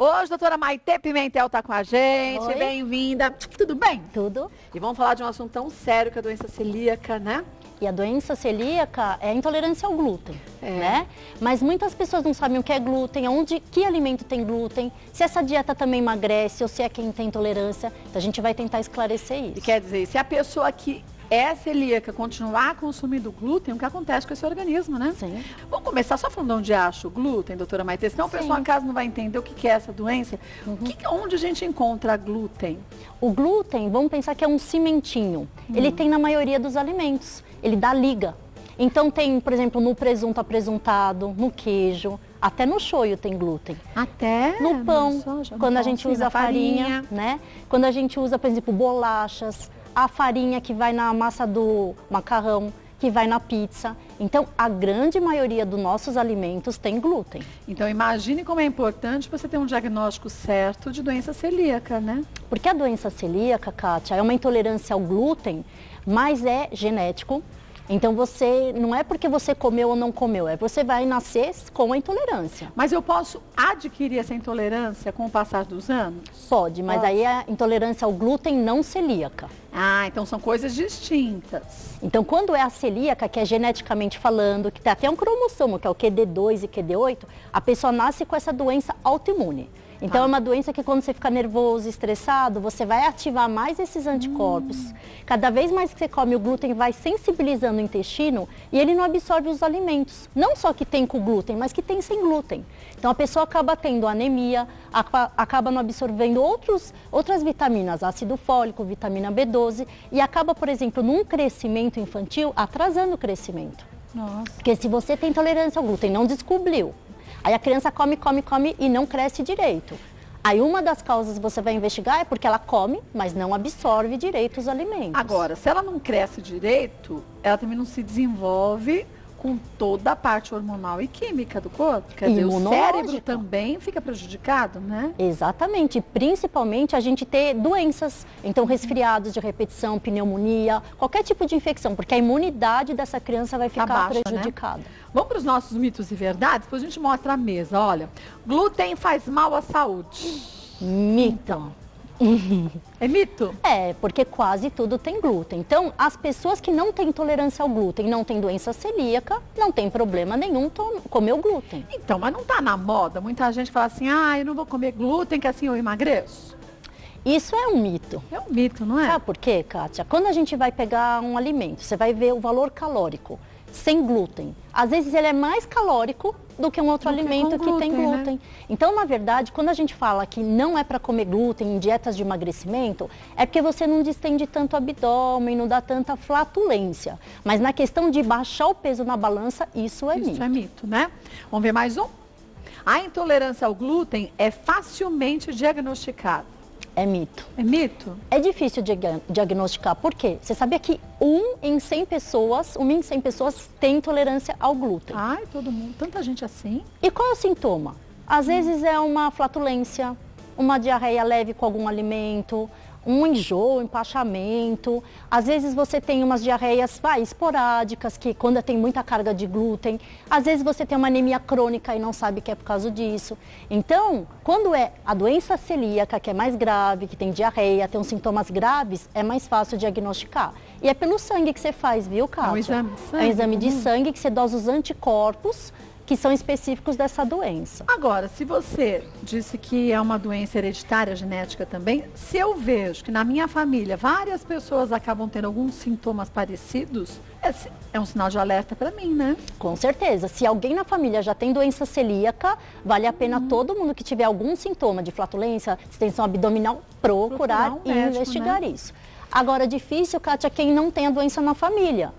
Hoje, doutora Maitê Pimentel está com a gente. Oi. Bem-vinda. Tudo bem? Tudo. E vamos falar de um assunto tão sério que é a doença celíaca, né? E a doença celíaca é a intolerância ao glúten, né? Mas muitas pessoas não sabem o que é glúten, que alimento tem glúten, se essa dieta também emagrece ou se é quem tem intolerância. Então a gente vai tentar esclarecer isso. E quer dizer, se a pessoa que é celíaca continuar consumindo glúten, o que acontece com esse organismo, né? Sim. Vamos começar só falando onde acha o glúten, doutora Maitê, senão o pessoal em casa não vai entender o que é essa doença. Onde a gente encontra glúten? O glúten, vamos pensar que é um cimentinho. Ele tem na maioria dos alimentos. Ele dá liga. Então tem, por exemplo, no presunto apresuntado, no queijo, até no shoyu tem glúten. Até No pão, soja, quando no a pão, gente sim, usa na farinha, né? Quando a gente usa, por exemplo, bolachas, a farinha que vai na massa do macarrão, que vai na pizza. Então, a grande maioria dos nossos alimentos tem glúten. Então, imagine como é importante você ter um diagnóstico certo de doença celíaca, né? Porque a doença celíaca, Kátia, é uma intolerância ao glúten, mas é genético. Então, não é porque você comeu ou não comeu, você vai nascer com a intolerância. Mas eu posso adquirir essa intolerância com o passar dos anos? Pode, mas aí é a intolerância ao glúten não celíaca. Ah, então são coisas distintas. Então, quando é a celíaca, que é geneticamente falando, que tem até um cromossomo, que é o QD2 e QD8, a pessoa nasce com essa doença autoimune. Então, é uma doença que quando você fica nervoso, estressado, você vai ativar mais esses anticorpos. Cada vez mais que você come, o glúten vai sensibilizando o intestino e ele não absorve os alimentos. Não só que tem com glúten, mas que tem sem glúten. Então, a pessoa acaba tendo anemia, acaba não absorvendo outras vitaminas, ácido fólico, vitamina B12, e acaba, por exemplo, num crescimento infantil, atrasando o crescimento. Nossa. Porque se você tem intolerância ao glúten, não descobriu, aí a criança come e não cresce direito. Aí uma das causas que você vai investigar é porque ela come, mas não absorve direito os alimentos. Agora, se ela não cresce direito, ela também não se desenvolve com toda a parte hormonal e química do corpo. Quer dizer, o Imunológica. cérebro também fica prejudicado, né? Exatamente, principalmente a gente ter doenças, então resfriados de repetição, pneumonia, qualquer tipo de infecção, porque a imunidade dessa criança vai ficar baixa, prejudicada. né? Vamos para os nossos mitos e verdades, depois a gente mostra a mesa. Olha, glúten faz mal à saúde. Mito. É mito? É, porque quase tudo tem glúten. Então, as pessoas que não têm intolerância ao glúten, não têm doença celíaca, não tem problema nenhum comer o glúten. Então, mas não tá na moda? Muita gente fala assim, eu não vou comer glúten, que assim eu emagreço. Isso é um mito. É um mito, não é? Sabe por quê, Kátia? Quando a gente vai pegar um alimento, você vai ver o valor calórico sem glúten. Às vezes ele é mais calórico do que um outro alimento que tem glúten. Né? Então, na verdade, quando a gente fala que não é para comer glúten em dietas de emagrecimento, é porque você não distende tanto o abdômen, não dá tanta flatulência. Mas na questão de baixar o peso na balança, isso é mito. Isso é mito, né? Vamos ver mais um? A intolerância ao glúten é facilmente diagnosticada. É mito. É mito? É difícil de diagnosticar. Por quê? Você sabia que 1 em 100 pessoas tem intolerância ao glúten. Ai, todo mundo, tanta gente assim. E qual é o sintoma? Às vezes é uma flatulência, uma diarreia leve com algum alimento, um enjoo, empachamento. Às vezes você tem umas diarreias esporádicas, que quando tem muita carga de glúten. Às vezes você tem uma anemia crônica e não sabe que é por causa disso. Então, quando é a doença celíaca, que é mais grave, que tem diarreia, tem uns sintomas graves, é mais fácil diagnosticar. E é pelo sangue que você faz, viu, Kátia? É um exame de sangue? É um exame de sangue que você dosa os anticorpos que são específicos dessa doença. Agora, se você disse que é uma doença hereditária, genética também, se eu vejo que na minha família várias pessoas acabam tendo alguns sintomas parecidos, é um sinal de alerta para mim, né? Com certeza. Se alguém na família já tem doença celíaca, vale a pena todo mundo que tiver algum sintoma de flatulência, distensão abdominal, procurar um e médico, investigar né? isso. Agora, difícil, Kátia, quem não tem a doença na família.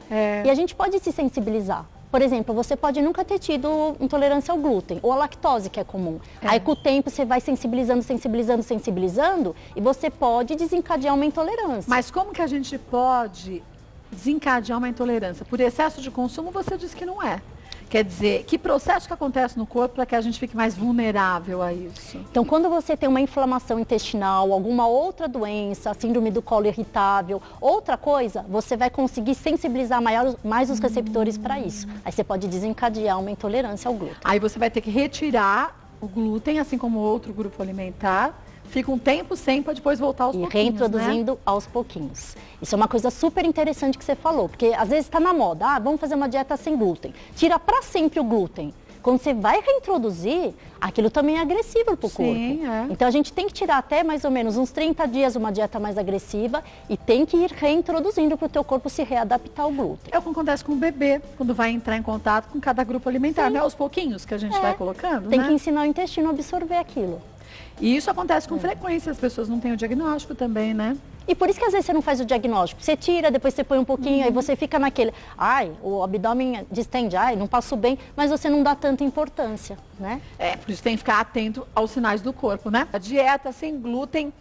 E a gente pode se sensibilizar. Por exemplo, você pode nunca ter tido intolerância ao glúten ou à lactose, que é comum. Aí, com o tempo, você vai sensibilizando e você pode desencadear uma intolerância. Mas como que a gente pode desencadear uma intolerância? Por excesso de consumo, você disse que não é. Quer dizer, que processo que acontece no corpo para que a gente fique mais vulnerável a isso? Então, quando você tem uma inflamação intestinal, alguma outra doença, síndrome do colo irritável, outra coisa, você vai conseguir sensibilizar mais os receptores para isso. Aí você pode desencadear uma intolerância ao glúten. Aí você vai ter que retirar o glúten, assim como outro grupo alimentar, fica um tempo sem para depois voltar aos pouquinhos, reintroduzindo, né? Aos pouquinhos. Isso é uma coisa super interessante que você falou, porque às vezes está na moda, vamos fazer uma dieta sem glúten. Tira para sempre o glúten. Quando você vai reintroduzir, aquilo também é agressivo para o corpo. É. Então a gente tem que tirar até mais ou menos uns 30 dias uma dieta mais agressiva e tem que ir reintroduzindo para o teu corpo se readaptar ao glúten. É o que acontece com o bebê, quando vai entrar em contato com cada grupo alimentar, né? Aos pouquinhos que a gente vai colocando, Tem né? que ensinar o intestino a absorver aquilo. E isso acontece com frequência, as pessoas não têm o diagnóstico também, né? E por isso que às vezes você não faz o diagnóstico. Você tira, depois você põe um pouquinho, aí você fica naquele, o abdômen distende, não passo bem, mas você não dá tanta importância, né? Por isso tem que ficar atento aos sinais do corpo, né? A dieta sem glúten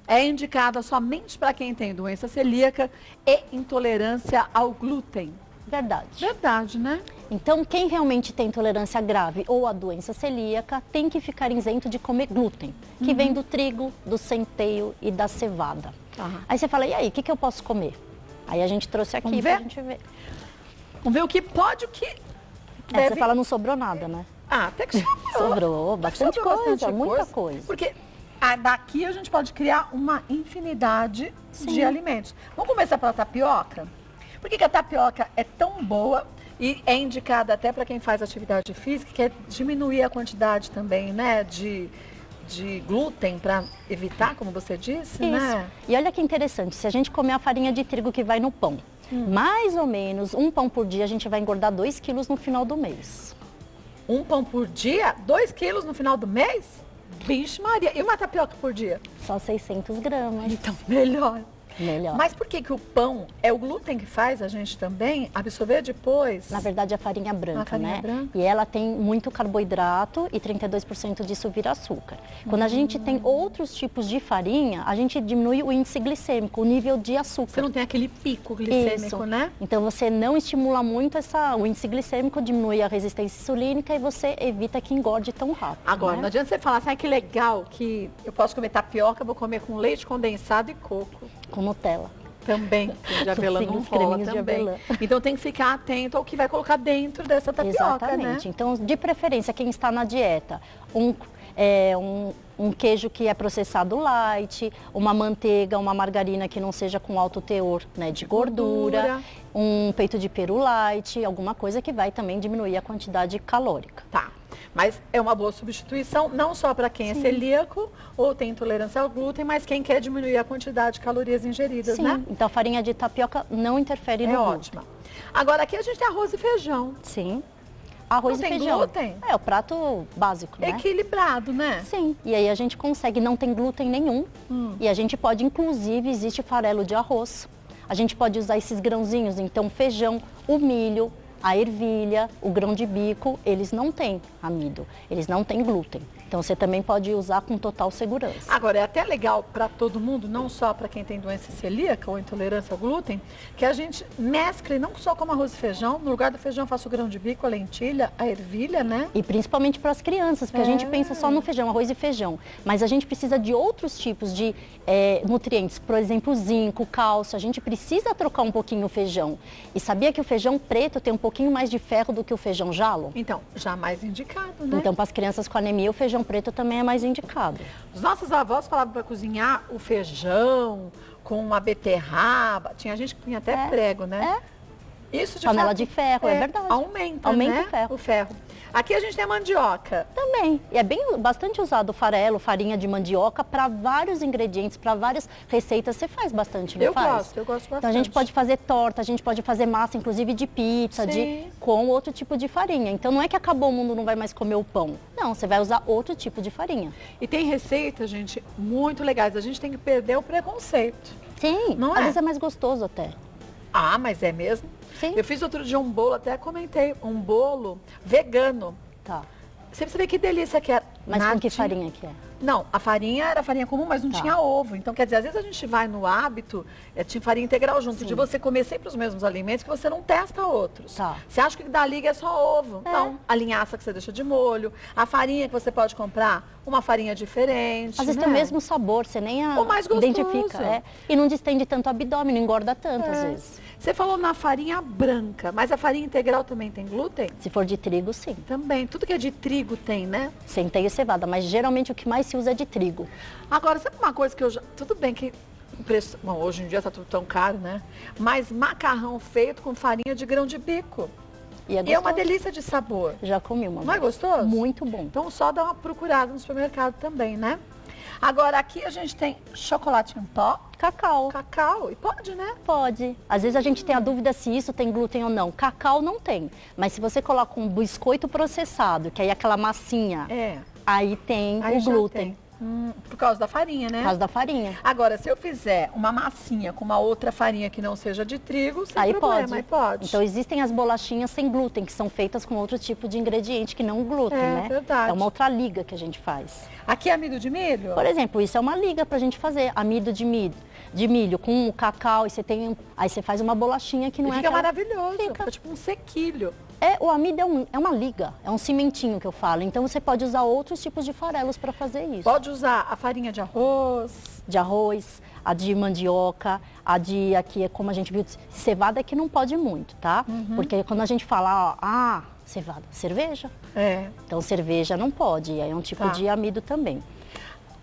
é indicada somente para quem tem doença celíaca e intolerância ao glúten. Verdade. Verdade, né? Então, quem realmente tem intolerância grave ou a doença celíaca tem que ficar isento de comer glúten, que vem do trigo, do centeio e da cevada. Aí você fala, e aí, o que eu posso comer? Aí a gente trouxe aqui pra gente ver. Vamos ver o que pode, o que deve... Você fala, não sobrou nada, né? Até que sobrou. Sobrou bastante coisa, muita coisa. Porque daqui a gente pode criar uma infinidade de alimentos. Vamos começar pela tapioca? Por que a tapioca é tão boa e é indicada até para quem faz atividade física, que é diminuir a quantidade também, né, de glúten para evitar, como você disse, isso, né? E olha que interessante, se a gente comer a farinha de trigo que vai no pão, mais ou menos um pão por dia, a gente vai engordar 2 quilos no final do mês. Um pão por dia? 2 quilos no final do mês? Vixe Maria, e uma tapioca por dia? Só 600 gramas. Então, melhor. Melhor. Mas por que o pão é o glúten que faz a gente também absorver depois? Na verdade, a farinha branca, a farinha né? branca. E ela tem muito carboidrato e 32% disso vira açúcar. Quando a gente tem outros tipos de farinha, a gente diminui o índice glicêmico, o nível de açúcar. Você não tem aquele pico glicêmico, isso, né? Então você não estimula muito o índice glicêmico, diminui a resistência insulínica e você evita que engorde tão rápido. Agora, né? não adianta você falar assim, que legal que eu posso comer tapioca, vou comer com leite condensado e coco. Com Nutella. Também, de avelã Sim, não os rola creminhos de também. avelã. Então tem que ficar atento ao que vai colocar dentro dessa tapioca, Exatamente. né? Então, de preferência, quem está na dieta, um queijo que é processado light, uma manteiga, uma margarina que não seja com alto teor, né, de gordura, um peito de peru light, alguma coisa que vai também diminuir a quantidade calórica. Tá. Mas é uma boa substituição, não só para quem é celíaco ou tem intolerância ao glúten, mas quem quer diminuir a quantidade de calorias ingeridas, Sim. né? Então a farinha de tapioca não interfere no glúten. É ótima. Agora aqui a gente tem arroz e feijão. Sim. Arroz Não e tem feijão. glúten? É o prato básico, né? Equilibrado, né? Sim. E aí a gente consegue, não tem glúten nenhum. E a gente pode, inclusive, existe farelo de arroz. A gente pode usar esses grãozinhos, então feijão, o milho, a ervilha, o grão de bico, eles não têm amido, eles não têm glúten. Então você também pode usar com total segurança. Agora, é até legal para todo mundo, não só para quem tem doença celíaca ou intolerância ao glúten, que a gente mescle não só como arroz e feijão, no lugar do feijão eu faço o grão de bico, a lentilha, a ervilha, né? E principalmente para as crianças, porque a gente pensa só no feijão, arroz e feijão. Mas a gente precisa de outros tipos de nutrientes, por exemplo, zinco, cálcio. A gente precisa trocar um pouquinho o feijão. E sabia que o feijão preto tem um pouquinho mais de ferro do que o feijão jalo? Então, já mais indicado, né? Então, para as crianças com anemia, o feijão preto também é mais indicado. Os nossos avós falavam para cozinhar o feijão com uma beterraba. Tinha gente que punha até prego, né? Isso de Panela fato, de ferro, é verdade. Aumenta, Aumenta né? o ferro. Aqui a gente tem a mandioca. Também. E é bastante usado o farelo, farinha de mandioca para vários ingredientes, para várias receitas. Você faz bastante, não faz? Eu gosto bastante. Então a gente pode fazer torta, a gente pode fazer massa, inclusive de pizza, com outro tipo de farinha. Então não é que acabou o mundo, não vai mais comer o pão. Não, você vai usar outro tipo de farinha. E tem receitas, gente, muito legais. A gente tem que perder o preconceito. Sim, Não às é? vezes é mais gostoso até. Ah, mas é mesmo? Sim. Eu fiz outro dia um bolo, até comentei, um bolo vegano. Tá. Você precisa ver que delícia que é. Mas com que Natinha. farinha que é? Não, a farinha era farinha comum, mas não tinha ovo. Então, quer dizer, às vezes a gente vai no hábito, tinha farinha integral junto, Sim. de você comer sempre os mesmos alimentos que você não testa outros. Tá. Você acha que o que dá liga é só ovo. Não, a linhaça que você deixa de molho, a farinha que você pode comprar, uma farinha diferente. Às vezes tem o mesmo sabor, você nem O mais gostoso. identifica. E não distende tanto o abdômen, não engorda tanto às vezes. Você falou na farinha branca, mas a farinha integral também tem glúten? Se for de trigo, sim. Também. Tudo que é de trigo tem, né? Centeio e cevada, mas geralmente o que mais se usa é de trigo. Agora, sabe uma coisa que eu já... Tudo bem que o preço... Bom, hoje em dia tá tudo tão caro, né? Mas macarrão feito com farinha de grão de bico. E é E é uma gostoso. delícia de sabor. Já comi uma Não é vez. gostoso? Muito bom. Então só dá uma procurada no supermercado também, né? Agora, aqui a gente tem chocolate em pó, Cacau. cacau, e pode, né? Pode. Às vezes a gente tem a dúvida se isso tem glúten ou não. Cacau não tem. Mas se você coloca um biscoito processado, que aí é aquela massinha, aí tem Aí o já glúten. tem. Por causa da farinha, né? Por causa da farinha. Agora, se eu fizer uma massinha com uma outra farinha que não seja de trigo, sem Aí problema, pode. aí pode. Então existem as bolachinhas sem glúten, que são feitas com outro tipo de ingrediente que não o glúten, É, né? verdade. É uma outra liga que a gente faz. Aqui é amido de milho? Por exemplo, isso é uma liga pra gente fazer. Amido de milho com o cacau, e você tem. Aí você faz uma bolachinha que não E é fica aquela... maravilhoso, Fica. fica tipo um sequilho. O amido é uma liga, é um cimentinho que eu falo. Então você pode usar outros tipos de farelos para fazer isso. Pode usar a farinha de arroz. De arroz, a de mandioca, aqui é como a gente viu, cevada é que não pode muito, tá? Porque quando a gente fala, cevada, cerveja. É. Então cerveja não pode, aí é um tipo Tá. de amido também.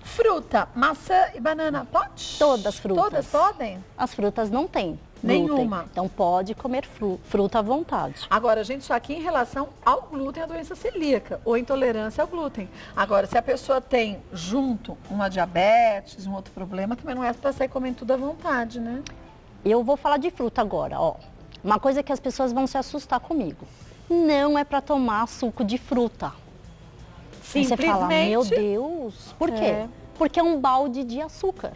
Fruta, maçã e banana, pode? Todas as frutas. Todas podem? As frutas não têm glúten. Nenhuma. Então pode comer fruta à vontade. Agora, gente, isso aqui em relação ao glúten, a doença celíaca ou intolerância ao glúten. Agora, se a pessoa tem junto uma diabetes, um outro problema, também não é para sair comendo tudo à vontade, né? Eu vou falar de fruta agora, ó. Uma coisa que as pessoas vão se assustar comigo. Não é para tomar suco de fruta. Aí você fala, meu Deus, por quê? É. Porque é um balde de açúcar.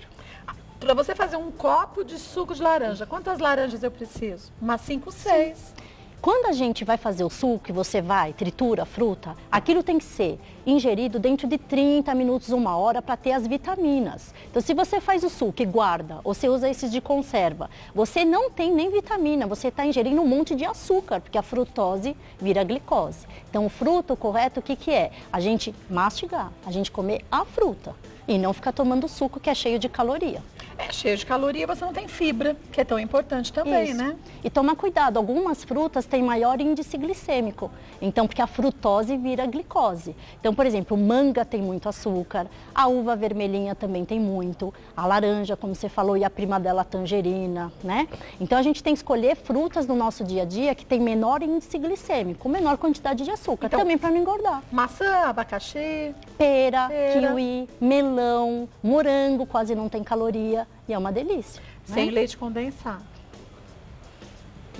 Para você fazer um copo de suco de laranja, quantas laranjas eu preciso? Umas 5, 6. Quando a gente vai fazer o suco e você tritura a fruta, aquilo tem que ser ingerido dentro de 30 minutos, 1 hora, para ter as vitaminas. Então, se você faz o suco e guarda, ou você usa esses de conserva, você não tem nem vitamina, você está ingerindo um monte de açúcar, porque a frutose vira glicose. Então, o fruto correto, o que que é? A gente mastigar, a gente comer a fruta e não ficar tomando suco que é cheio de caloria. É cheio de caloria, você não tem fibra, que é tão importante também, Isso. né? E tomar cuidado, algumas frutas têm maior índice glicêmico, então porque a frutose vira glicose. Então, por exemplo, manga tem muito açúcar, a uva vermelhinha também tem muito, a laranja, como você falou, e a prima dela, a tangerina, né? Então a gente tem que escolher frutas no nosso dia a dia que tem menor índice glicêmico, menor quantidade de açúcar, Então, também para não engordar. Maçã, abacaxi. Pera, Pera. kiwi, melão, morango, quase não tem caloria. E é uma delícia. Sem né? leite condensado.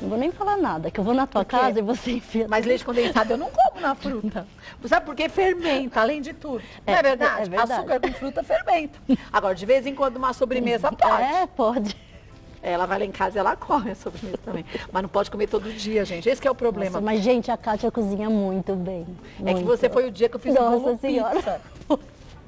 Não vou nem falar nada, que eu vou na tua Por quê? casa e você enfia. Mas leite condensado eu não como na fruta. Sabe por quê? Fermenta, além de tudo. Não é verdade? é verdade. Açúcar com fruta fermenta. Agora, de vez em quando, uma sobremesa pode. Pode. Ela vai lá em casa e ela come a sobremesa também. Mas não pode comer todo dia, gente. Esse que é o problema. Nossa, mas, gente, a Kátia cozinha muito bem. É que muito. você foi o dia que eu fiz o Nossa bolo Senhora. pizza.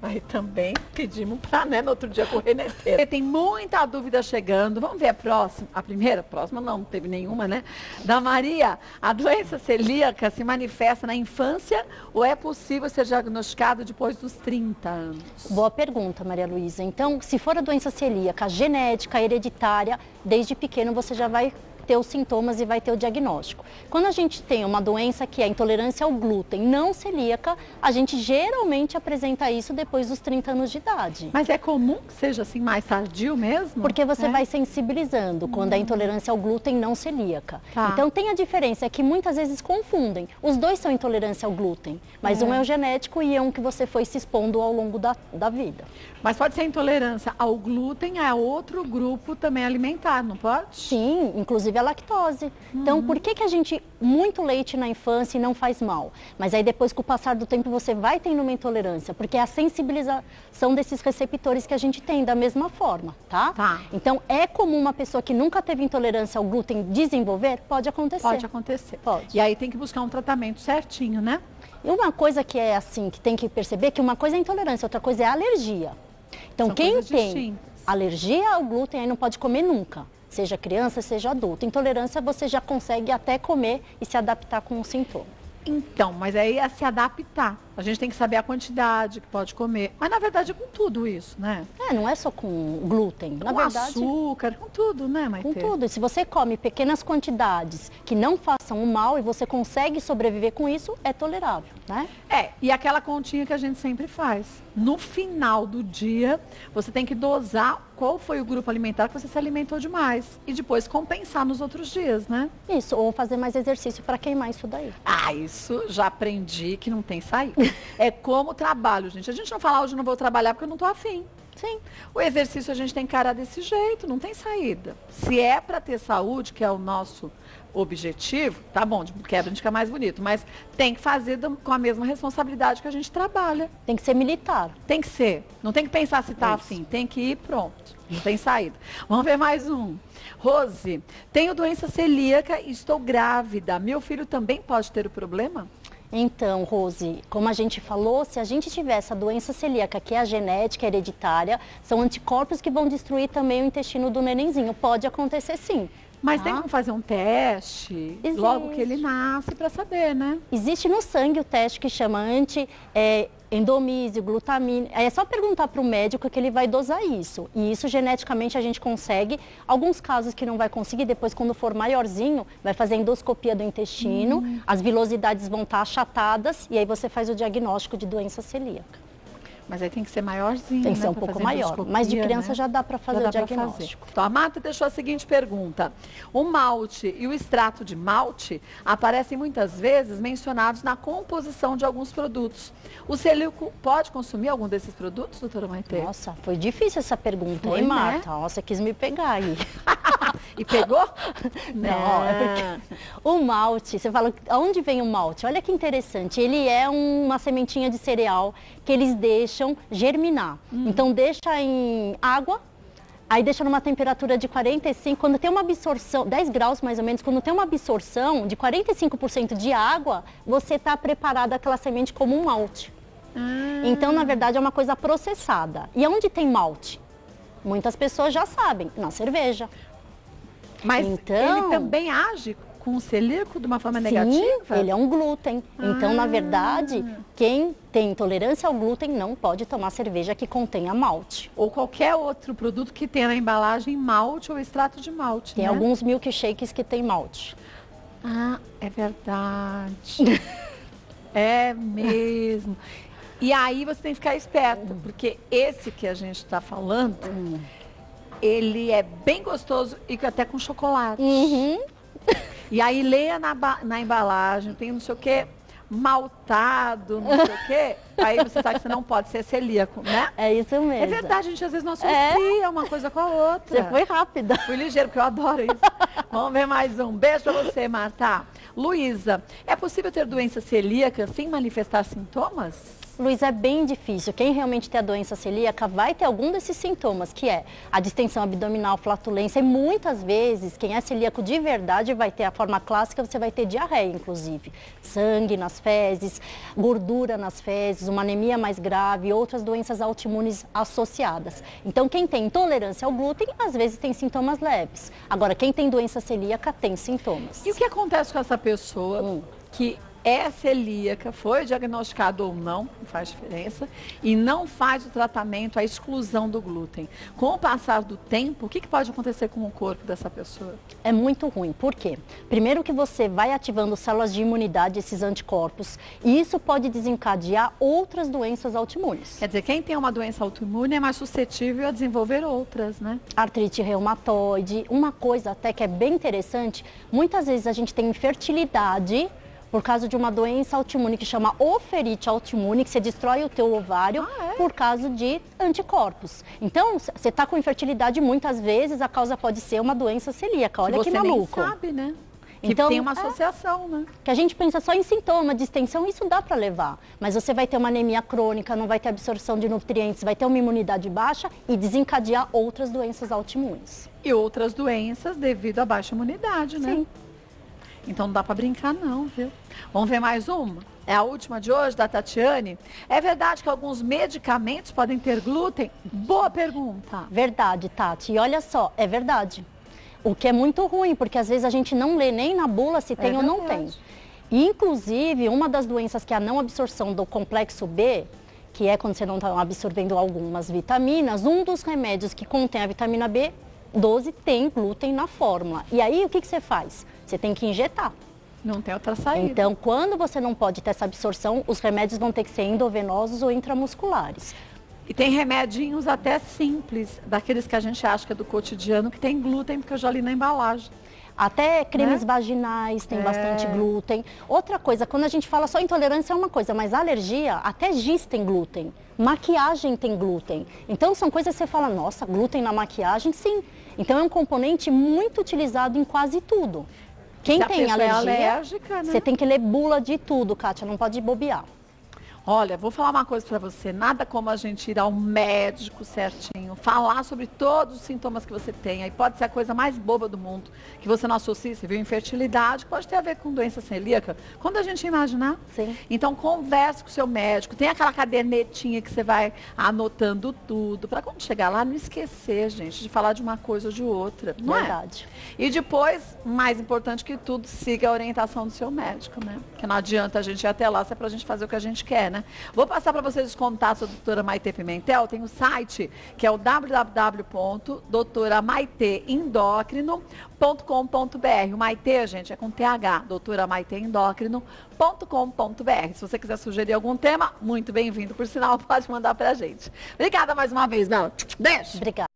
Aí também pedimos pra, né, no outro dia correr na esteira. Tem muita dúvida chegando. Vamos ver a próxima. A primeira? Próxima não teve nenhuma, né? Da Maria. A doença celíaca se manifesta na infância ou é possível ser diagnosticado depois dos 30 anos? Boa pergunta, Maria Luísa. Então, se for a doença celíaca genética, hereditária, desde pequeno você já vai ter os sintomas e vai ter o diagnóstico. Quando a gente tem uma doença que é intolerância ao glúten não celíaca, a gente geralmente apresenta isso depois dos 30 anos de idade. Mas é comum que seja assim mais tardio mesmo? Porque você É? vai sensibilizando quando é intolerância ao glúten não celíaca. Tá. Então tem a diferença, é que muitas vezes confundem. Os dois são intolerância ao glúten, mas um é o genético e é um que você foi se expondo ao longo da vida. Mas pode ser intolerância ao glúten, é outro grupo também alimentar, não pode? Sim, inclusive a lactose. Então, por que a gente, muito leite na infância e não faz mal? Mas aí depois, com o passar do tempo, você vai tendo uma intolerância, porque é a sensibilidade sensibilização desses receptores que a gente tem da mesma forma, tá? Tá. Então, é comum uma pessoa que nunca teve intolerância ao glúten desenvolver? Pode acontecer. Pode acontecer. Pode. E aí tem que buscar um tratamento certinho, né? E uma coisa que é assim, que tem que perceber, que uma coisa é intolerância, outra coisa é alergia. Então, São quem coisas tem distintas. alergia ao glúten aí não pode comer nunca. Seja criança, seja adulto. Intolerância você já consegue até comer e se adaptar com o sintoma. Então, mas aí é se adaptar. A gente tem que saber a quantidade que pode comer. Mas na verdade é com tudo isso, né? Não é só com glúten. Na Com verdade, açúcar, com tudo, né, Maitê? com tudo. E se você come pequenas quantidades que não façam o mal e você consegue sobreviver com isso, é tolerável, né? E aquela continha que a gente sempre faz. No final do dia, você tem que dosar qual foi o grupo alimentar que você se alimentou demais. E depois compensar nos outros dias, né? Isso, ou fazer mais exercício para queimar isso daí. Isso já aprendi que não tem saída. É como trabalho, gente. A gente não fala hoje não vou trabalhar porque eu não estou afim. Sim. O exercício a gente tem que encarar desse jeito, não tem saída. Se é para ter saúde, que é o nosso objetivo, tá bom, de quebra a gente fica mais bonito, mas tem que fazer com a mesma responsabilidade que a gente trabalha. Tem que ser militar. Tem que ser. Não tem que pensar se tá afim, tem que ir pronto. Não tem saída. Vamos ver mais um. Rose, tenho doença celíaca e estou grávida. Meu filho também pode ter o problema? Então, Rose, como a gente falou, se a gente tiver essa doença celíaca, que é a genética hereditária, são anticorpos que vão destruir também o intestino do nenenzinho. Pode acontecer sim. Mas tá? tem como fazer um teste Existe. logo que ele nasce para saber, né? Existe no sangue o teste que chama endomísio, glutamina. É só perguntar para o médico que ele vai dosar isso. E isso geneticamente a gente consegue. Alguns casos que não vai conseguir, depois quando for maiorzinho, vai fazer endoscopia do intestino, as vilosidades vão estar achatadas e aí você faz o diagnóstico de doença celíaca. Mas aí tem que ser maiorzinho, Tem que ser né, um pra pouco fazer maior, endoscopia, mas de criança né? já dá para fazer Já o dá pra diagnóstico. Então, a Marta deixou a seguinte pergunta. O malte e o extrato de malte aparecem muitas vezes mencionados na composição de alguns produtos. O celíaco pode consumir algum desses produtos, doutora Maitê? Nossa, foi difícil essa pergunta, Foi, hein, né? Marta? Nossa, quis me pegar aí. E pegou? Não, é porque o malte, você fala, aonde vem o malte? Olha que interessante, ele é uma sementinha de cereal que eles deixam germinar. Então deixa em água, aí deixa numa temperatura de 45, quando tem uma absorção, 10 graus mais ou menos, quando tem uma absorção de 45% de água, você está preparado aquela semente como um malte. Então, na verdade, é uma coisa processada. E onde tem malte? Muitas pessoas já sabem, na cerveja. Mas Então- ele também age com o celíaco de uma forma negativa? Sim, ele é um glúten. Então, na verdade, quem tem intolerância ao glúten não pode tomar cerveja que contenha malte. Ou qualquer outro produto que tenha na embalagem malte ou extrato de malte, Tem né? alguns milkshakes que tem malte. É verdade. É mesmo. E aí você tem que ficar esperto, porque esse que a gente está falando, ele é bem gostoso e até com chocolate. E aí leia na embalagem, tem não sei o que, maltado, não sei o que, aí você sabe que você não pode ser celíaco, né? É isso mesmo. É verdade, a gente às vezes não associa uma coisa com a outra. Você foi rápida. Fui ligeiro, porque eu adoro isso. Vamos ver mais um. Beijo pra você, Marta. Luísa, é possível ter doença celíaca sem manifestar sintomas? Luiz, é bem difícil. Quem realmente tem a doença celíaca vai ter algum desses sintomas, que é a distensão abdominal, flatulência. E muitas vezes, quem é celíaco de verdade vai ter a forma clássica, você vai ter diarreia, inclusive. Sangue nas fezes, gordura nas fezes, uma anemia mais grave, outras doenças autoimunes associadas. Então, quem tem intolerância ao glúten, às vezes tem sintomas leves. Agora, quem tem doença celíaca tem sintomas. E o que acontece com essa pessoa que é celíaca, foi diagnosticado ou não faz diferença, e não faz o tratamento, a exclusão do glúten? Com o passar do tempo, o que pode acontecer com o corpo dessa pessoa? É muito ruim. Por quê? Primeiro que você vai ativando células de imunidade, esses anticorpos, e isso pode desencadear outras doenças autoimunes. Quer dizer, quem tem uma doença autoimune é mais suscetível a desenvolver outras, né? Artrite reumatoide, uma coisa até que é bem interessante, muitas vezes a gente tem infertilidade por causa de uma doença autoimune que chama oferite autoimune, que você destrói o teu ovário por causa de anticorpos. Então, você está com infertilidade muitas vezes, a causa pode ser uma doença celíaca. Olha que maluco. Você nem sabe, né? Que tem uma associação, né? Que a gente pensa só em sintoma, distensão, isso dá para levar. Mas você vai ter uma anemia crônica, não vai ter absorção de nutrientes, vai ter uma imunidade baixa e desencadear outras doenças autoimunes. E outras doenças devido à baixa imunidade, né? Sim. Então não dá para brincar não, viu? Vamos ver mais uma? É a última de hoje, da Tatiane. É verdade que alguns medicamentos podem ter glúten? Boa pergunta. Verdade, Tati. E olha só, é verdade. O que é muito ruim, porque às vezes a gente não lê nem na bula se tem ou não tem. E, inclusive, uma das doenças que é a não absorção do complexo B, que é quando você não está absorvendo algumas vitaminas, um dos remédios que contém a vitamina B12 tem glúten na fórmula. E aí, o que você faz? Você tem que injetar. Não tem outra saída. Então, quando você não pode ter essa absorção, os remédios vão ter que ser endovenosos ou intramusculares. E tem remedinhos até simples, daqueles que a gente acha que é do cotidiano, que tem glúten, porque eu já li na embalagem. Até cremes vaginais tem bastante glúten. Outra coisa, quando a gente fala só intolerância é uma coisa, mas alergia, até giz tem glúten. Maquiagem tem glúten. Então são coisas que você fala, nossa, glúten na maquiagem? Sim. Então é um componente muito utilizado em quase tudo. Quem tem alergia, alérgica, né? Você tem que ler bula de tudo, Kátia, não pode bobear. Olha, vou falar uma coisa para você, nada como a gente ir ao médico certinho, falar sobre todos os sintomas que você tem, aí pode ser a coisa mais boba do mundo, que você não associa, você viu, infertilidade, pode ter a ver com doença celíaca, quando a gente imaginar. Sim. Então converse com o seu médico, tem aquela cadernetinha que você vai anotando tudo, para quando chegar lá não esquecer, gente, de falar de uma coisa ou de outra, não é? Verdade. E depois, mais importante que tudo, siga a orientação do seu médico, né? Porque não adianta a gente ir até lá se é pra gente fazer o que a gente quer, né? Vou passar para vocês os contatos da doutora Maitê Pimentel. Tem o site que é o www.doutoramaiteendócrino.com.br. O Maitê, gente, é com TH, doutoramaiteendócrino.com.br. Se você quiser sugerir algum tema, muito bem-vindo. Por sinal, pode mandar pra gente. Obrigada mais uma vez, Bela. Beijo. Obrigada.